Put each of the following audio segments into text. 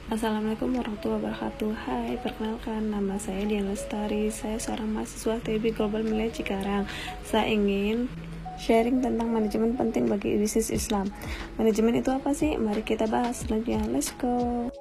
Assalamualaikum warahmatullahi wabarakatuh. Hai, perkenalkan nama saya Dian Lestari. Saya seorang mahasiswa TB Global Milia Cikarang. Saya ingin sharing tentang manajemen penting bagi bisnis Islam. Manajemen itu apa sih? Mari kita bahas selanjutnya. Let's go.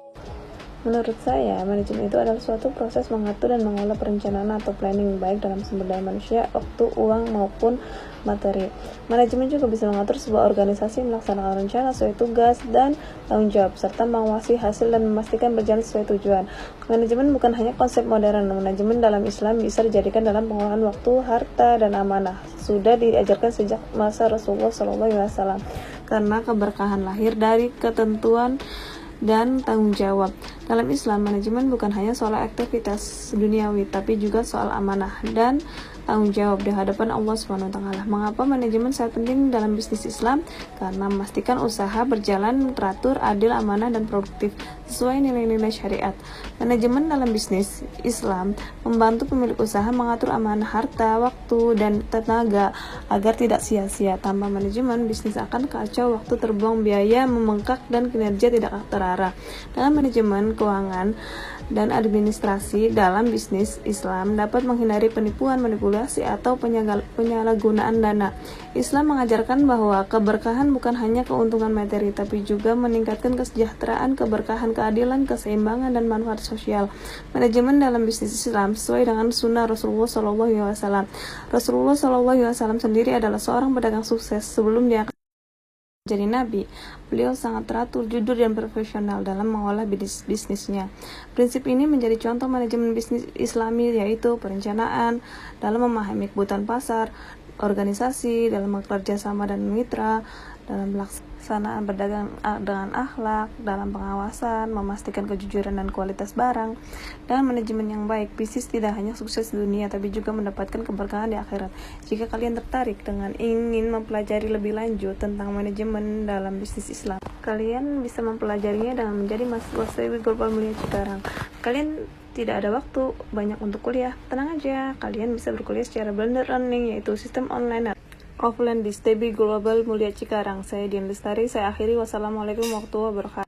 Menurut saya, manajemen itu adalah suatu proses mengatur dan mengolah perencanaan atau planning baik dalam sumber daya manusia, waktu, uang, maupun materi. Manajemen juga bisa mengatur sebuah organisasi melaksanakan rencana sesuai tugas dan tanggung jawab, serta mengawasi hasil dan memastikan berjalan sesuai tujuan. Manajemen bukan hanya konsep modern. Manajemen dalam Islam bisa dijadikan dalam pengelolaan waktu, harta, dan amanah. Sudah diajarkan sejak masa Rasulullah SAW, karena keberkahan lahir dari ketentuan dan tanggung jawab. Dalam Islam, manajemen bukan hanya soal aktivitas duniawi, tapi juga soal amanah dan tanggung jawab di hadapan Allah SWT. Mengapa manajemen sangat penting dalam bisnis Islam? Karena memastikan usaha berjalan teratur, adil, amanah, dan produktif sesuai nilai-nilai syariat. Manajemen dalam bisnis Islam membantu pemilik usaha mengatur amanah harta, waktu, dan tenaga agar tidak sia-sia. Tanpa manajemen, bisnis akan kacau, waktu terbuang, biaya membengkak, dan kinerja tidak terarah. Dengan manajemen keuangan dan administrasi dalam bisnis Islam dapat menghindari penipuan, manipulasi, atau penyalahgunaan dana. Islam mengajarkan bahwa keberkahan bukan hanya keuntungan materi, tapi juga meningkatkan kesejahteraan, keberkahan, keadilan, keseimbangan, dan manfaat sosial. Manajemen dalam bisnis Islam sesuai dengan sunnah Rasulullah SAW. Rasulullah SAW sendiri adalah seorang pedagang sukses. Sebelum dia jadi nabi, beliau sangat teratur, jujur, dan profesional dalam mengolah bisnisnya. Prinsip ini menjadi contoh manajemen bisnis Islami, yaitu perencanaan dalam memahami kebutuhan pasar, organisasi dalam bekerja sama dan mitra, dalam pelaksanaan berdagang dengan akhlak, dalam pengawasan, memastikan kejujuran dan kualitas barang. Dengan manajemen yang baik, bisnis tidak hanya sukses di dunia, tapi juga mendapatkan keberkahan di akhirat. Jika kalian tertarik dengan ingin mempelajari lebih lanjut tentang manajemen dalam bisnis Islam, kalian bisa mempelajarinya dengan menjadi mahasiswa TB Global Milia Cikarang. Kalian tidak ada waktu banyak untuk kuliah, tenang aja, kalian bisa berkuliah secara blended learning, yaitu sistem online offline di TB Global Mulia Cikarang. Saya Dian Lestari. Saya akhiri. Wassalamualaikum warahmatullahi wabarakatuh.